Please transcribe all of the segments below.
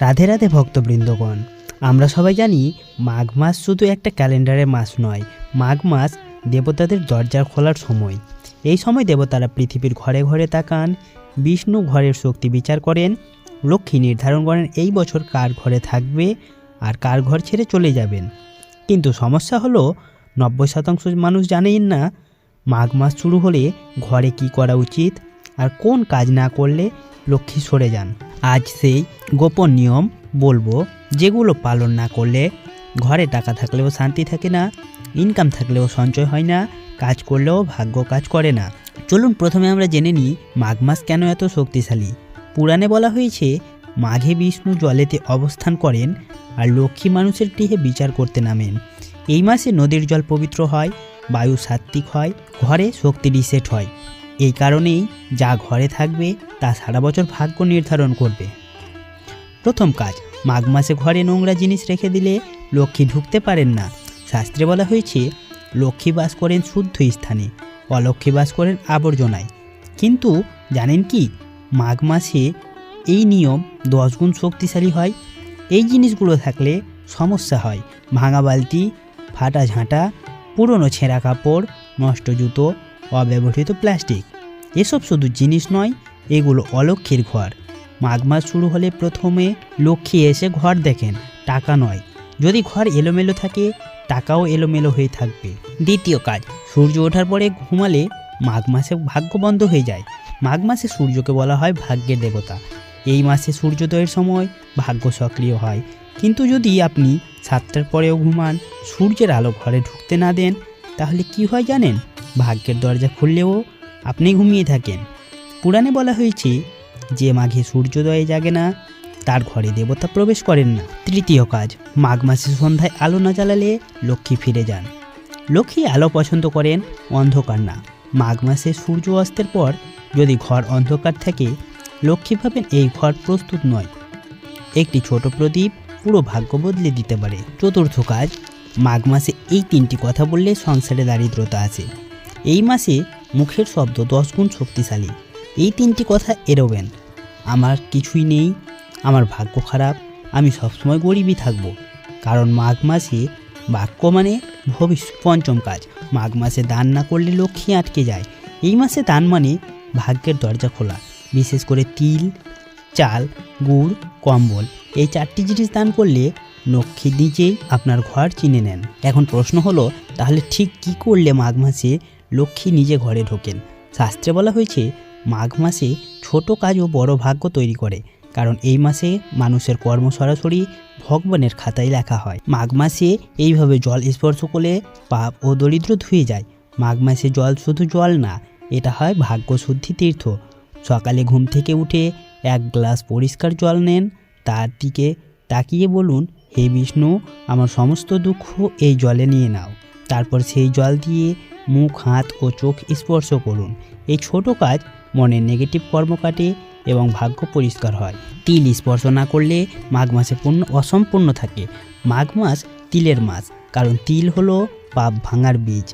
রাধে রাধে ভক্তবৃন্দগণ, আমরা সবাই জানি মাঘ মাস শুধু একটা ক্যালেন্ডারের মাস নয়। মাঘ মাস দেবতাদের দরজা খোলার সময়। এই সময় দেবতারা পৃথিবীর ঘরে ঘরে তাকান, বিষ্ণু ঘরের শক্তি বিচার করেন, লক্ষ্মী নির্ধারণ করেন এই বছর কার ঘরে থাকবে আর কার ঘর ছেড়ে চলে যাবেন। কিন্তু সমস্যা হলো 90% মানুষ জানেন না মাঘ মাস শুরু হলে ঘরে কি করা উচিত আর কোন কাজ না করলে লক্ষ্মী সরে যান। আজ সেই গোপন নিয়ম বলবো যেগুলো পালন না করলে ঘরে টাকা থাকলেও শান্তি থাকে না, ইনকাম থাকলেও সঞ্চয় হয় না, কাজ করলেও ভাগ্য কাজ করে না। চলুন প্রথমে আমরা জেনে নিই মাঘ মাস কেন এত শক্তিশালী। পুরাণে বলা হয়েছে মাঘে বিষ্ণু জলেতে অবস্থান করেন আর লক্ষ্মী মানুষের গৃহে বিচার করতে নামেন। এই মাসে নদীর জল পবিত্র হয়, বায়ু সাত্ত্বিক হয়, ঘরে শক্তি রিসেট হয়। এই কারণেই যা ঘরে থাকবে তা সারা বছর ভাগ্য নির্ধারণ করবে। প্রথম কাজ, মাঘ মাসে ঘরে নোংরা জিনিস রেখে দিলে লক্ষ্মী ঢুকতে পারেন না। শাস্ত্রে বলা হয়েছে লক্ষ্মী বাস করেন শুদ্ধ স্থানে, অলক্ষ্মী বাস করেন আবর্জনায়। কিন্তু জানেন কি, মাঘ মাসে এই নিয়ম 10 গুণ শক্তিশালী হয়। এই জিনিসগুলো থাকলে সমস্যা হয়। ভাঙা বালতি, ফাটা ঝাঁটা, পুরনো ছেঁড়া কাপড়, নষ্ট জুতো, অব্যবহৃত প্লাস্টিক, এসব শুধু জিনিস নয়, এগুলো অলক্ষ্মীর ঘর। মাঘ মাস শুরু হলে প্রথমে লক্ষ্মী এসে ঘর দেখেন, টাকা নয়। যদি ঘর এলোমেলো থাকে টাকাও এলোমেলো হয়ে থাকবে। দ্বিতীয় কাজ, সূর্য ওঠার পরে ঘুমালে মাঘ মাসে ভাগ্য বন্ধ হয়ে যায়। মাঘ মাসে সূর্যকে বলা হয় ভাগ্যের দেবতা। এই মাসে সূর্যোদয়ের সময় ভাগ্য সক্রিয় হয়। কিন্তু যদি আপনি 7টার পরেও ঘুমান, সূর্যের আলো ঘরে ঢুকতে না দেন, তাহলে কি হয় জানেন? ভাগ্যের দরজা খুললেও আপনি ঘুমিয়ে থাকেন। পুরাণে বলা হয়েছে যে মাঘে সূর্যোদয়ে জাগে না তার ঘরে দেবতা প্রবেশ করেন না। তৃতীয় কাজ, মাঘ মাসে সন্ধ্যায় আলো না জ্বালালে লক্ষ্মী ফিরে যান। লক্ষ্মী আলো পছন্দ করেন, অন্ধকার না। মাঘ মাসে সূর্য অস্তের পর যদি ঘর অন্ধকার থাকে, লক্ষ্মী ভাবেন এই ঘর প্রস্তুত নয়। একটি ছোট প্রদীপ পুরো ভাগ্য বদলে দিতে পারে। চতুর্থ কাজ, মাঘ মাসে এই 3টি কথা বললে সংসারে দারিদ্রতা আসে। এই মাসে মুখের শব্দ 10 গুণ শক্তিশালী। এই 3টি কথা এড়োবেন। আমার কিছুই নেই, আমার ভাগ্য খারাপ, আমি সবসময় গরিবই থাকব। কারণ মাঘ মাসে বাক্য মানে ভবিষ্যৎ। পঞ্চম কাজ, মাঘ মাসে দান না করলে লক্ষ্মী আটকে যায়। এই মাসে দান মানে ভাগ্যের দরজা খোলা। বিশেষ করে তিল, চাল, গুড়, কম্বল, এই 4টি জিনিস দান করলে লক্ষ্মী নিজেই আপনার ঘর চিনে নেন। এখন প্রশ্ন হলো, তাহলে ঠিক কী করলে মাঘ মাসে লক্ষ্মী নিজে ঘরে ঢোকেন? শাস্ত্রে বলা হয়েছে মাঘ মাসে ছোট কাজও বড় ভাগ্য তৈরি করে। কারণ এই মাসে মানুষের কর্ম সরাসরি ভগবানের খাতায় লেখা হয়। মাঘ মাসে এইভাবে জল স্পর্শ করলে পাপ ও দরিদ্র ধুয়ে যায়। মাঘ মাসে জল শুধু জল না, এটা হয় ভাগ্য শুদ্ধি তীর্থ। সকালে ঘুম থেকে উঠে 1 গ্লাস পরিষ্কার জল নেন, তার দিকে তাকিয়ে বলুন, হে বিষ্ণু, আমার সমস্ত দুঃখ এই জলে নিয়ে নাও। তারপর সেই জল দিয়ে মুখ, হাত ও চোখ স্পর্শ করুন। এই ছোট কাজ মনের নেগেটিভ কর্ম কাটে এবং ভাগ্য পরিষ্কার হয়। তিল স্পর্শ না করলে মাঘ মাসে অসম্পূর্ণ থাকে। মাঘ মাস তিলের মাস, কারণ তিল হলো পাপ ভাঙার বীজ।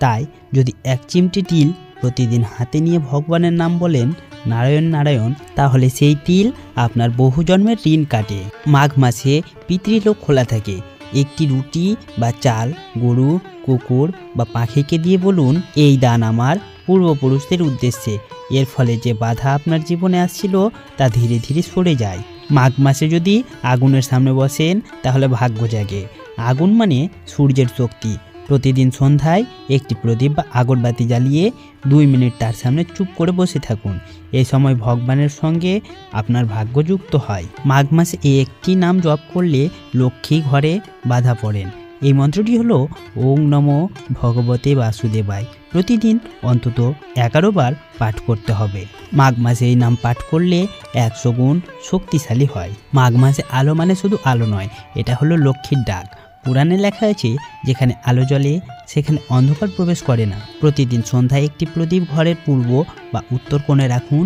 তাই যদি 1 চিমটি তিল প্রতিদিন হাতে নিয়ে ভগবানের নাম বলেন, নারায়ণ নারায়ণ, তাহলে সেই তিল আপনার বহু জন্মের ঋণ কাটে। মাঘ মাসে পিতৃলোক খোলা থাকে। একটি রুটি বা চাল গরু, কুকুর বা পাখিকে দিয়ে বলুন, এই দান আমার পূর্বপুরুষদের উদ্দেশ্যে। এর ফলে যে বাধা আপনার জীবনে আসছিল তা ধীরে ধীরে সরে যায়। মাঘ মাসে যদি আগুনের সামনে বসেন তাহলে ভাগ্য জাগে। আগুন মানে সূর্যের শক্তি। প্রতিদিন সন্ধ্যায় একটি প্রদীপ বা আগরবাতি জ্বালিয়ে 2 মিনিট তার সামনে চুপ করে বসে থাকুন। এই সময় ভগবানের সঙ্গে আপনার ভাগ্য যুক্ত হয়। মাঘ মাসে এই একটি নাম জপ করলে লক্ষ্মী ঘরে বাধা পড়েন। এই মন্ত্রটি হলো ওং নমো ভগবতে বাসুদেবায়। প্রতিদিন অন্তত 11 বার পাঠ করতে হবে। মাঘ মাসে এই নাম পাঠ করলে 100 গুণ শক্তিশালী হয়। মাঘ মাসে আলো মানে শুধু আলো নয়, এটা হলো লক্ষ্মীর ডাক। পুরাণে লেখা আছে যেখানে আলো জ্বলে সেখানে অন্ধকার প্রবেশ করে না। প্রতিদিন সন্ধ্যায় একটি প্রদীপ ঘরের পূর্ব বা উত্তর কোণে রাখুন।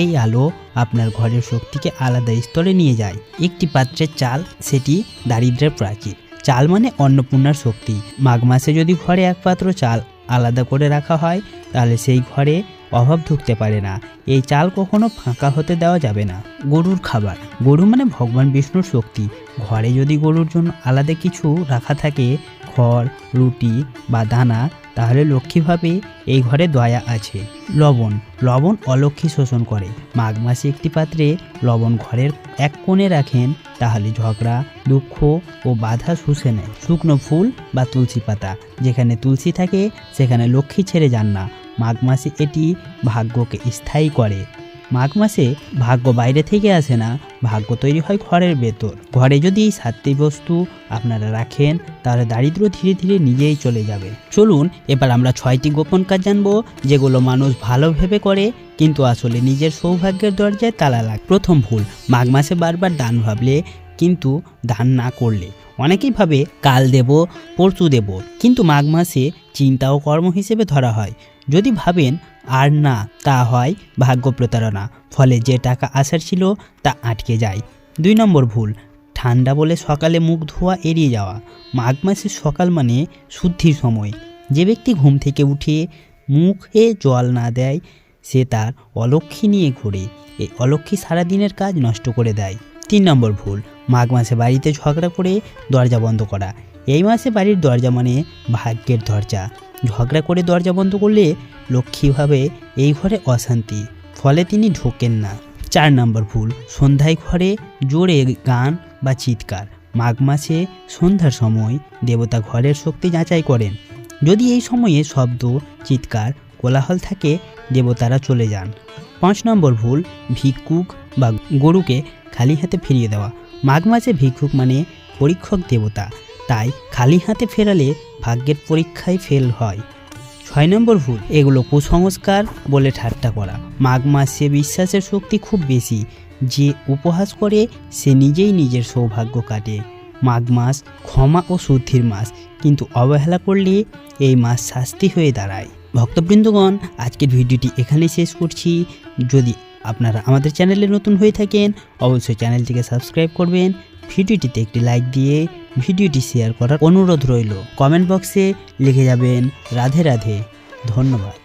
এই আলো আপনার ঘরের শক্তিকে আলাদা স্তরে নিয়ে যায়। একটি পাত্রের চাল, সেটি দারিদ্র্যের প্রাচীর। চাল মানে অন্নপূর্ণার শক্তি। মাঘ মাসে যদি ঘরে 1 পাত্র চাল আলাদা করে রাখা হয় তাহলে সেই ঘরে অভাব ঢুকতে পারে না। এই চাল কখনো ফাঁকা হতে দেওয়া যাবে না। গরুর খাবার, গরু মানে ভগবান বিষ্ণুর শক্তি। ঘরে যদি গরুর জন্য আলাদা কিছু রাখা থাকে, খড়, রুটি বা দানা, তাহলে লক্ষ্মী ভাবে এই ঘরে দয়া আছে। লবণ, লবণ অলক্ষ্মী শোষণ করে। মাঘ মাসে একটি পাত্রে লবণ ঘরের এক কোণে রাখেন, তাহলে ঝগড়া, দুঃখ ও বাধা শুষে নেয়। শুকনো ফুল বা তুলসী পাতা, যেখানে তুলসী থাকে সেখানে লক্ষ্মী ছেড়ে যান না। মাঘ মাসে এটি ভাগ্যকে স্থায়ী করে। মাঘ মাসে ভাগ্য বাইরে থেকে আসে না, ভাগ্য তৈরি হয় ঘরের ভেতর। ঘরে যদি এই 7টি বস্তু আপনারা রাখেন, তাহলে দারিদ্র ধীরে ধীরে নিজেই চলে যাবে। চলুন এবার আমরা 6টি গোপন কাজ জানবো, যেগুলো মানুষ ভালো ভেবে করে কিন্তু আসলে নিজের সৌভাগ্যের দরজায় তালা লাগে। প্রথম ভুল, মাঘ মাসে বারবার দান ভাবলে কিন্তু দান না করলে। অনেকেই ভাবে কাল দেব, পরশু দেব, কিন্তু মাঘ মাসে চিন্তা ও কর্ম হিসেবে ধরা হয়। যদি ভাবেন আর না, তা হয় ভাগ্য প্রতারণা, ফলে যে টাকা আসার ছিল তা আটকে যায়। 2 নম্বর ভুল, ঠান্ডা বলে সকালে মুখ ধোয়া এড়িয়ে যাওয়া। মাঘ মাসের সকাল মানে শুদ্ধির সময়। যে ব্যক্তি ঘুম থেকে উঠে মুখে জল না দেয়, সে তার অলক্ষ্মী নিয়ে ঘোরে। এই অলক্ষ্মী সারাদিনের কাজ নষ্ট করে দেয়। 3 নম্বর ভুল, মাঘ মাসে বাড়িতে ঝগড়া করে দরজা বন্ধ করা। এই মাসে বাড়ির দরজা মানে ভাগ্যের দরজা। ঝগড়া করে দরজা বন্ধ করলে লক্ষ্মী ভাবে এই ঘরে অশান্তি, ফলে তিনি ঢোকেন না। 4 নম্বর ভুল, সন্ধ্যায় ঘরে জোরে গান বা চিৎকার। মাঘ মাসে সন্ধ্যার সময় দেবতা ঘরের শক্তি যাচাই করেন। যদি এই সময়ে শব্দ, চিৎকার, কোলাহল থাকে, দেবতারা চলে যান। 5 নম্বর ভুল, ভিক্ষুক বা গরুকে খালি হাতে ফিরিয়ে দেওয়া। মাঘ মাসে ভিক্ষুক মানে পরীক্ষক দেবতা, তাই খালি হাতে ফেরালে ভাগ্যের পরীক্ষায় ফেল হয়। 6 নম্বর ভুল, এগুলো কুসংস্কার বলে ঠাট্টা করা। মাঘ মাসে বিশ্বাসের শক্তি খুব বেশি। যে উপহাস করে সে নিজেই নিজের সৌভাগ্য কাটে। মাঘ মাস ক্ষমা ও শুদ্ধির মাস, কিন্তু অবহেলা করলে এই মাস শাস্তি হয়ে দাঁড়ায়। ভক্তবৃন্দগণ, আজকের ভিডিওটি এখানেই শেষ করছি। যদি আপনারা আমাদের চ্যানেলে নতুন হয়ে থাকেন, অবশ্যই চ্যানেলটিকে সাবস্ক্রাইব করবেন। ভিডিওটিতে একটি লাইক দিয়ে ভিডিওটি শেয়ার করার অনুরোধ রইল। কমেন্ট বক্সে লিখে যাবেন রাধে রাধে। ধন্যবাদ।